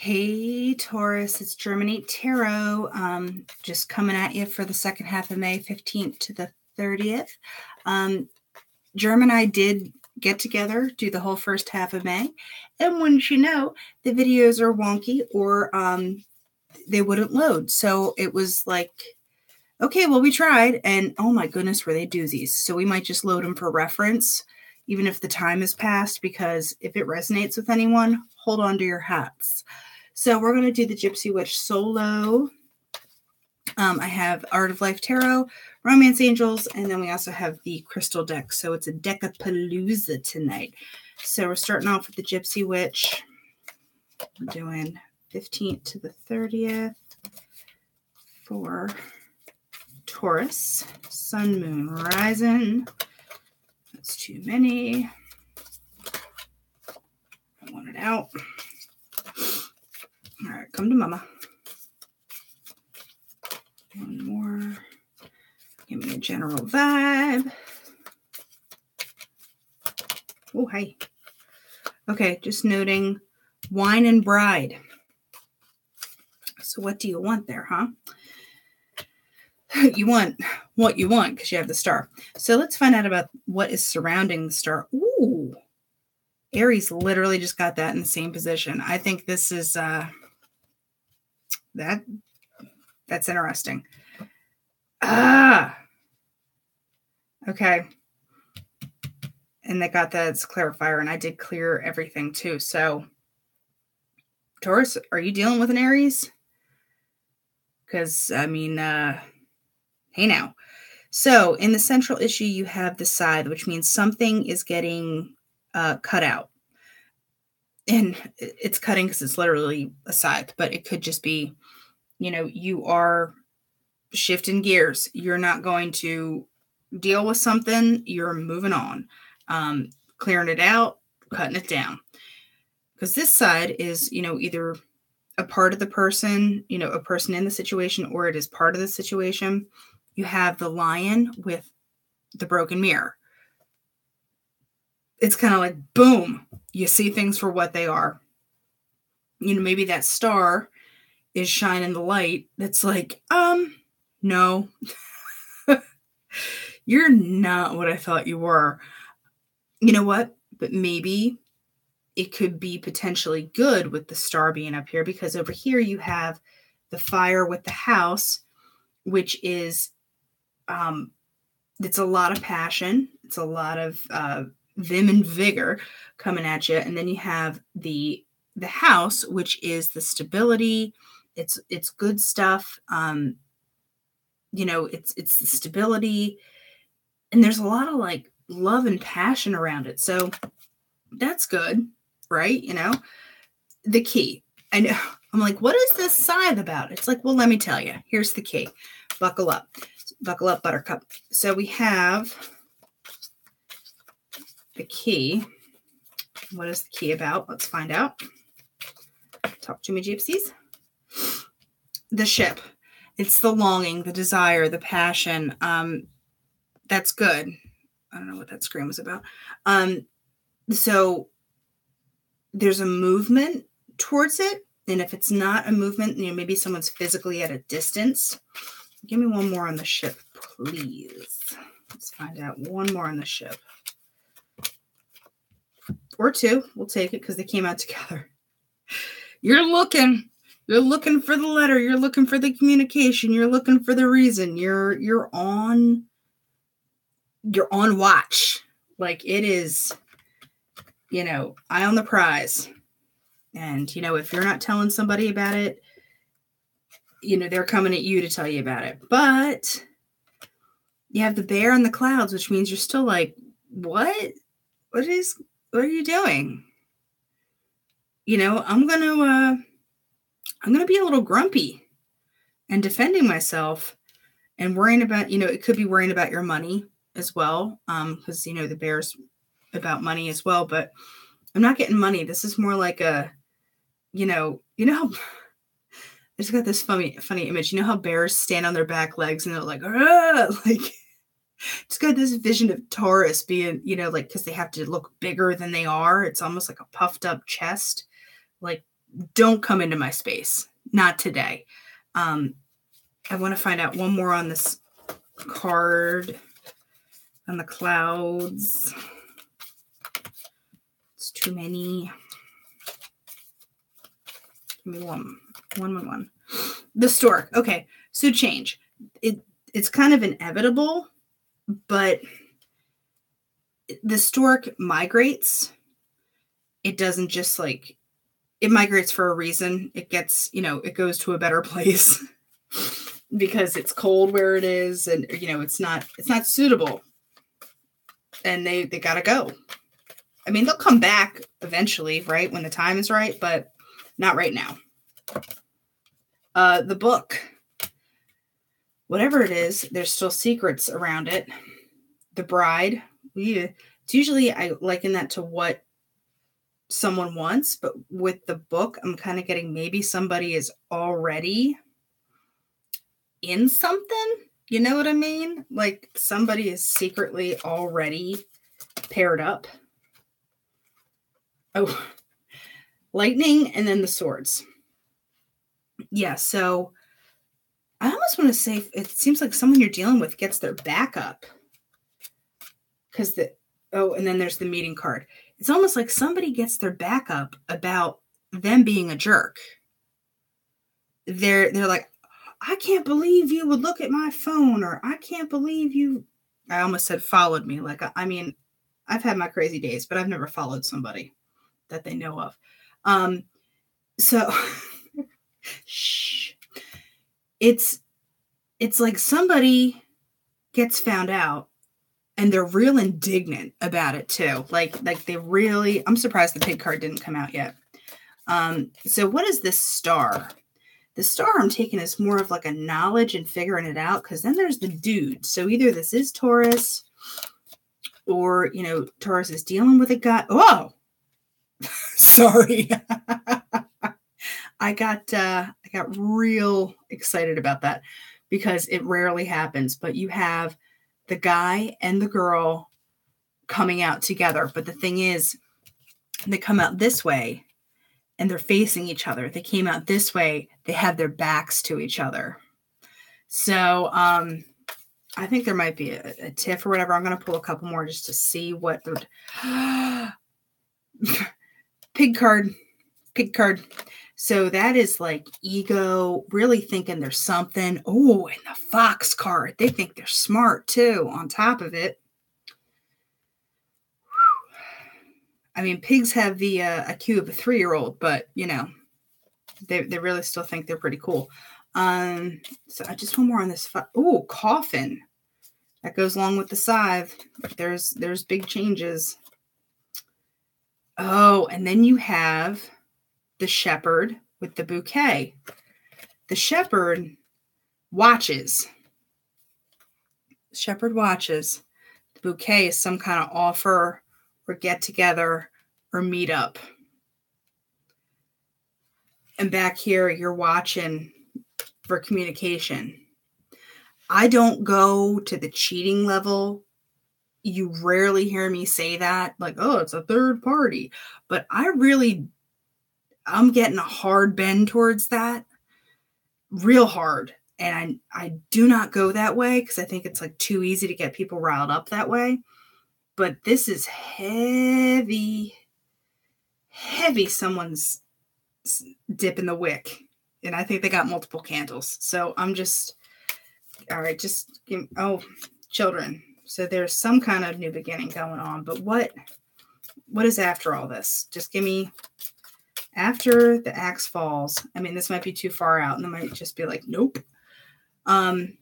Hey, Taurus, it's Germinate Tarot. Just coming at you for the second half of May 15th to the 30th. Germ and I did get together, do the whole first half of May. And wouldn't you know, the videos are wonky or they wouldn't load. So it was like, okay, well, we tried. And oh my goodness, were they doozies. So we might just load them for reference, even if the time has passed, because if it resonates with anyone, hold on to your hats. So we're going to do the Gypsy Witch solo. I have Art of Life Tarot, Romance Angels, and then we also have the Crystal deck. So it's a Deckapalooza tonight. So we're starting off with the Gypsy Witch. We're doing 15th to the 30th for Taurus, Sun, Moon, Rising. That's too many. I want it out. All right, come to mama. One more. Give me a general vibe. Oh, hi. Okay, just noting wine and bride. So what do you want there, huh? You want what you want because you have the star. So let's find out about what is surrounding the star. Ooh. Aries literally just got that in the same position. I think this is that's interesting. Okay. And they got that as clarifier, and I did clear everything too. So Taurus, are you dealing with an Aries? Because I mean, hey now. So in the central issue, you have the scythe, which means something is getting cut out. And it's cutting because it's literally a scythe, but it could just be, you are shifting gears. You're not going to deal with something. You're moving on, clearing it out, cutting it down. Because this side is, either a part of the person, a person in the situation, or it is part of the situation. You have the lion with the broken mirror. It's kind of like, boom, you see things for what they are. Maybe that star is shining the light. That's like, no, you're not what I thought you were. You know what? But maybe it could be potentially good with the star being up here, because over here you have the fire with the house, which is, it's a lot of passion. It's a lot of vim and vigor coming at you. And then you have the house, which is the stability. It's good stuff. It's the stability, and there's a lot of like love and passion around it. So that's good, right? The key. I know. I'm like, what is this scythe about? It's like, well, let me tell you. Here's the key. Buckle up. Buckle up, buttercup. So we have the key. What is the key about? Let's find out. Talk to me, gypsies. The ship. It's the longing, the desire, the passion. That's good. I don't know what that scream was about. So there's a movement towards it. And if it's not a movement, maybe someone's physically at a distance. Give me one more on the ship, please. Let's find out one more on the ship. Or two. We'll take it because they came out together. You're looking for the letter. You're looking for the communication. You're looking for the reason. You're on watch. Like it is, eye on the prize. And, if you're not telling somebody about it, they're coming at you to tell you about it. But you have the bear in the clouds, which means you're still like, what are you doing? I'm going to be a little grumpy and defending myself and worrying about, it could be worrying about your money as well. Because, the bear's about money as well, but I'm not getting money. This is more like a, how I just got this funny image. You know how bears stand on their back legs and they're like, just got this vision of Taurus being, because they have to look bigger than they are. It's almost like a puffed up chest, like don't come into my space. Not today. I want to find out one more on this card on the clouds. It's too many. Give me one. The stork. Okay, so change. It's kind of inevitable, but the stork migrates. It doesn't just like, it migrates for a reason. It gets, it goes to a better place because it's cold where it is, and it's not suitable. And they gotta go. I mean, they'll come back eventually, right? When the time is right, but not right now. The book. Whatever it is, there's still secrets around it. The bride. It's usually, I liken that to what someone wants, but with the book, I'm kind of getting maybe somebody is already in something. You know what I mean? Like somebody is secretly already paired up. Oh, lightning and then the swords. Yeah, so I almost want to say it seems like someone you're dealing with gets their back up. Because and then there's the meeting card. It's almost like somebody gets their back up about them being a jerk. They're like, I can't believe you would look at my phone, or I can't believe you. I almost said followed me. Like, I mean, I've had my crazy days, but I've never followed somebody that they know of. So shh. It's like somebody gets found out and they're real indignant about it too. Like they really, I'm surprised the pig card didn't come out yet. So what is this star? The star I'm taking is more of like a knowledge and figuring it out, because then there's the dude. So either this is Taurus, or, Taurus is dealing with a guy. Oh, sorry. I got real excited about that because it rarely happens, but you have the guy and the girl coming out together. But the thing is, they come out this way and they're facing each other. They came out this way. They have their backs to each other. So I think there might be a tiff or whatever. I'm going to pull a couple more just to see what pig card. So that is like ego, really thinking there's something. Oh, and the fox card. They think they're smart too on top of it. I mean, pigs have the IQ of a 3-year-old, but, they really still think they're pretty cool. So I just one more on this. Oh, coffin. That goes along with the scythe. There's big changes. Oh, and then you have the shepherd with the bouquet. The shepherd watches. The shepherd watches. The bouquet is some kind of offer or get together or meet up. And back here, you're watching for communication. I don't go to the cheating level. You rarely hear me say that, like, oh, it's a third party. But I'm getting a hard bend towards that. Real hard. And I do not go that way because I think it's like too easy to get people riled up that way. But this is heavy someone's dipping the wick. And I think they got multiple candles. So I'm just, all right, just give me, children. So there's some kind of new beginning going on. But what is after all this? Just give me, after the axe falls. I mean, this might be too far out. And they might just be like, nope. The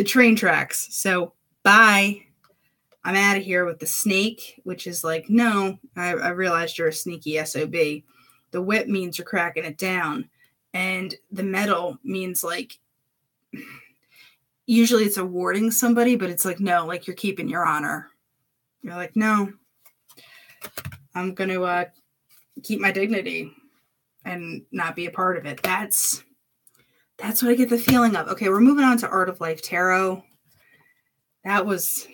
train tracks. So bye. I'm out of here with the snake, which is like, no, I realized you're a sneaky SOB. The whip means you're cracking it down. And the medal means like, usually it's awarding somebody, but it's like, no, like you're keeping your honor. You're like, no, I'm going to keep my dignity and not be a part of it. That's what I get the feeling of. Okay, we're moving on to Art of Life Tarot. That was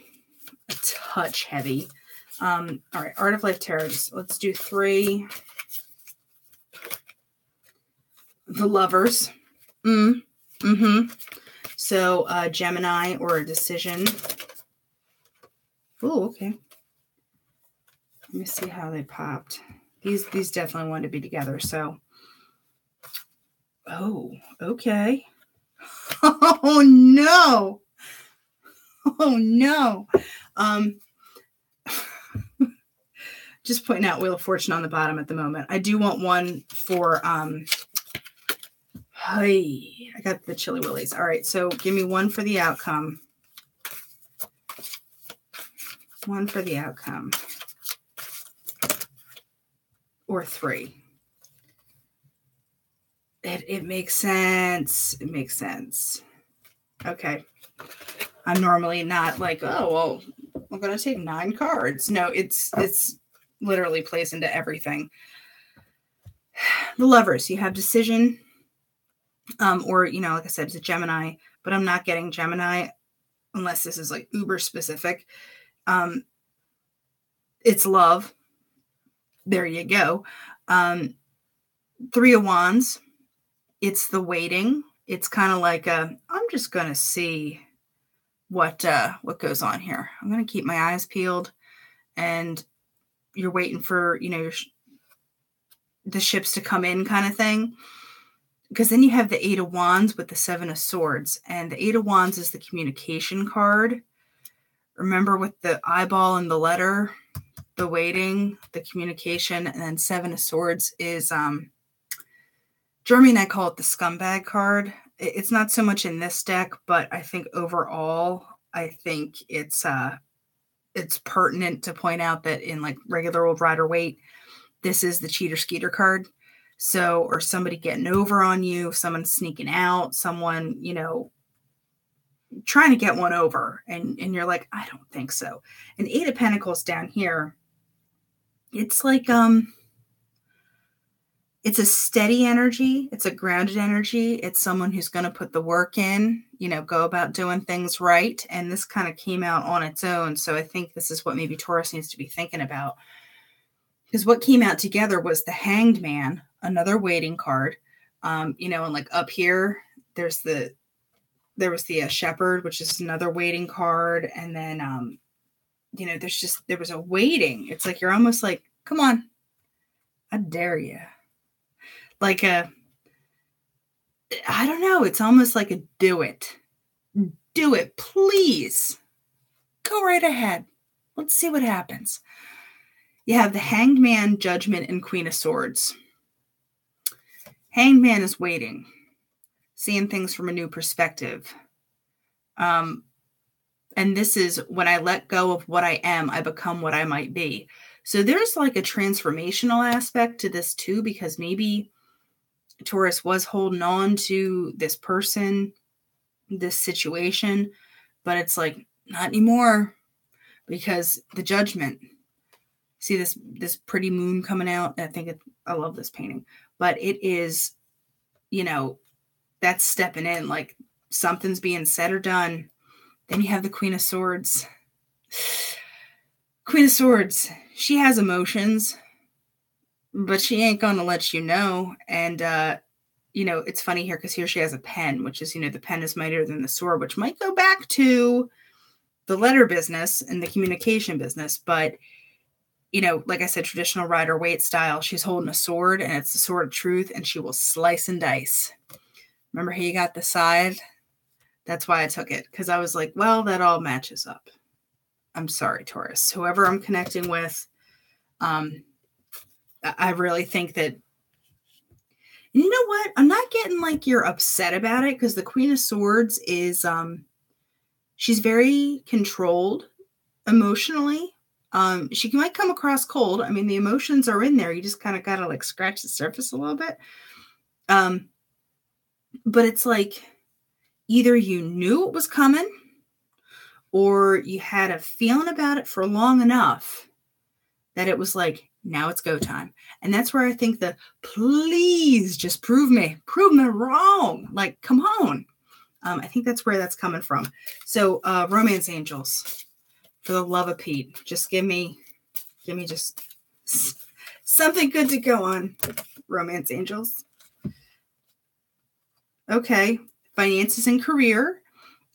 a touch heavy. All right, Art of Life Tarot. Let's do 3. The Lovers. So Gemini or a decision. Oh, okay. Let me see how they popped. These definitely want to be together. So, oh, okay. Oh no. Oh no. Just pointing out Wheel of Fortune on the bottom at the moment. I do want one for hey, I got the Chili Willies. All right, so give me one for the outcome. One for the outcome. Or three. It makes sense. It makes sense. Okay. I'm normally not like, oh, well, I'm going to take 9 cards. No, it's literally plays into everything. The Lovers, you have decision. Or, you know, like I said, it's a Gemini, but I'm not getting Gemini unless this is like uber specific. It's love. There you go. 3 of Wands. It's the waiting. It's kind of like I'm just going to see what goes on here. I'm going to keep my eyes peeled, and you're waiting for, you know, the ships to come in kind of thing. Because then you have the 8 of Wands with the 7 of Swords, and the 8 of Wands is the communication card. Remember, with the eyeball and the letter, the waiting, the communication, and then 7 of Swords is Jeremy and I call it the scumbag card. It's not so much in this deck, but I think overall, I think it's pertinent to point out that in like regular old Rider-Waite, this is the cheater skeeter card. So, or somebody getting over on you, someone sneaking out, someone, you know, trying to get one over, and you're like, I don't think so. And 8 of Pentacles down here, it's like it's a steady energy. It's a grounded energy. It's someone who's going to put the work in, you know, go about doing things right. And this kind of came out on its own. So I think this is what maybe Taurus needs to be thinking about. Because what came out together was the Hanged Man, another waiting card. You know, and like up here, there was the Shepherd, which is another waiting card. And then, you know, there was a waiting. It's like, you're almost like, come on, I dare you. Like I don't know. It's almost like a do it. Do it, please. Go right ahead. Let's see what happens. You have the Hanged Man, Judgment, and Queen of Swords. Hanged Man is waiting, seeing things from a new perspective. And this is when I let go of what I am, I become what I might be. So there's like a transformational aspect to this too, because maybe Taurus was holding on to this person, this situation, but it's like, not anymore, because the Judgment. See this pretty moon coming out. I love this painting, but it is, you know, that's stepping in, like something's being said or done. Then you have the Queen of Swords. Queen of Swords, she has emotions, but she ain't going to let you know. And, you know, it's funny here because here she has a pen, which is, you know, the pen is mightier than the sword, which might go back to the letter business and the communication business. But, you know, like I said, traditional Rider-Waite style, she's holding a sword, and it's the sword of truth, and she will slice and dice. Remember how you got the side? That's why I took it, because I was like, well, that all matches up. I'm sorry, Taurus. Whoever I'm connecting with, I really think that, you know what? I'm not getting like you're upset about it, because the Queen of Swords is, she's very controlled emotionally. She might come across cold. I mean, the emotions are in there. You just kind of got to like scratch the surface a little bit. But it's like either you knew it was coming, or you had a feeling about it for long enough that it was like, now it's go time. And that's where I think the please just prove me wrong. Like, come on. I think that's where that's coming from. So romance angels, for the love of Pete, just give me just something good to go on, romance angels. Okay. Finances and career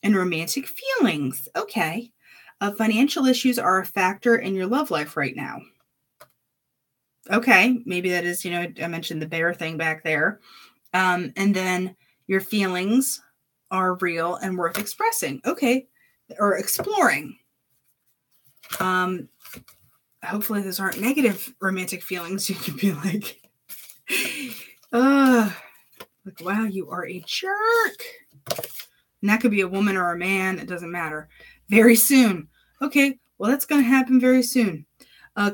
and romantic feelings. Okay. Financial issues are a factor in your love life right now. Okay. Maybe that is, I mentioned the bear thing back there. And then your feelings are real and worth expressing. Okay. Or exploring. Hopefully those aren't negative romantic feelings. You can be like, wow, you are a jerk. And that could be a woman or a man. It doesn't matter. Very soon. Okay, well, that's going to happen very soon.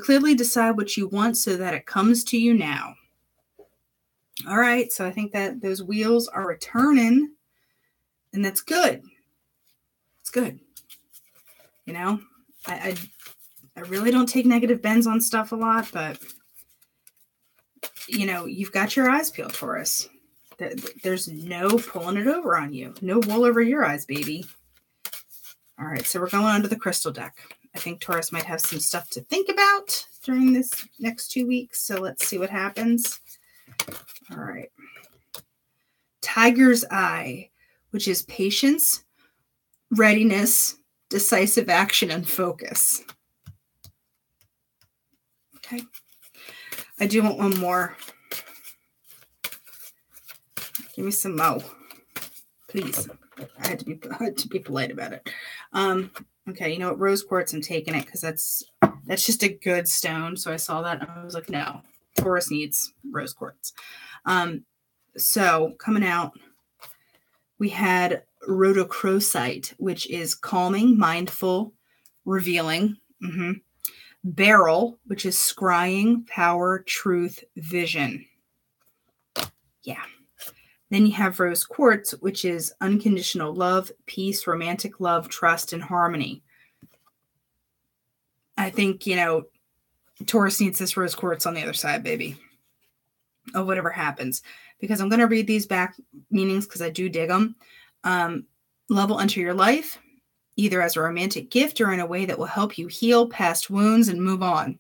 Clearly decide what you want so that it comes to you now. All right, so I think that those wheels are returning, and that's good. It's good. I really don't take negative bends on stuff a lot, but, you've got your eyes peeled, Taurus. There's no pulling it over on you. No wool over your eyes, baby. All right, so we're going under the crystal deck. I think Taurus might have some stuff to think about during this next 2 weeks, so let's see what happens. All right. Tiger's Eye, which is patience, readiness, decisive action, and focus. Okay. I do want one more. Give me some mo, please. I had to be polite about it. Okay, you know what? Rose quartz, I'm taking it because that's just a good stone. So I saw that and I was like, no, Taurus needs rose quartz. So coming out, we had rhodochrosite, which is calming, mindful, revealing. Beryl, which is scrying, power, truth, vision. Yeah. Then you have rose quartz, which is unconditional love, peace, romantic love, trust, and harmony. I think, Taurus needs this rose quartz on the other side, baby, of whatever happens. Because I'm going to read these back meanings because I do dig them. Love will enter your life, either as a romantic gift or in a way that will help you heal past wounds and move on.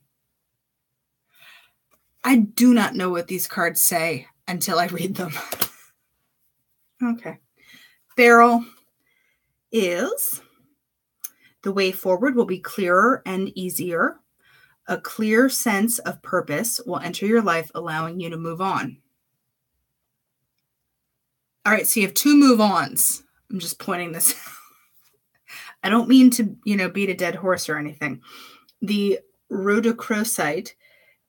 I do not know what these cards say until I read them. Okay. Beryl is the way forward will be clearer and easier. A clear sense of purpose will enter your life, allowing you to move on. All right, so you have 2 move-ons. I'm just pointing this out. I don't mean to, beat a dead horse or anything. The rhodochrosite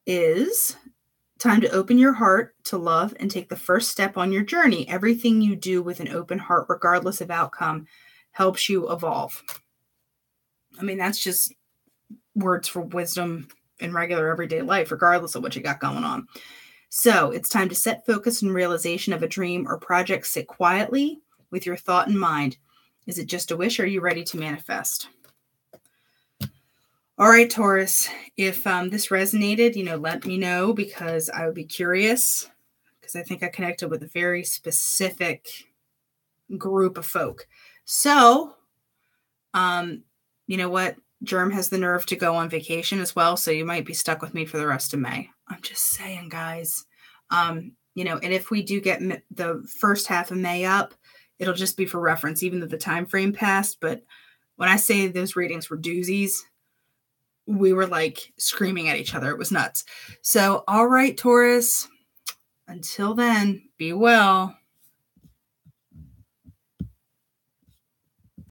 is time to open your heart to love and take the first step on your journey. Everything you do with an open heart, regardless of outcome, helps you evolve. I mean, that's just words for wisdom in regular everyday life, regardless of what you got going on. So it's time to set focus and realization of a dream or project. Sit quietly with your thought in mind. Is it just a wish or are you ready to manifest? All right, Taurus, if this resonated, let me know because I would be curious because I think I connected with a very specific group of folk. So, you know what? Germ has the nerve to go on vacation as well, so you might be stuck with me for the rest of May. I'm just saying, guys. And if we do get the first half of May up, it'll just be for reference, even though the time frame passed. But when I say those readings were doozies, we were like screaming at each other. It was nuts. So, all right, Taurus. Until then, be well.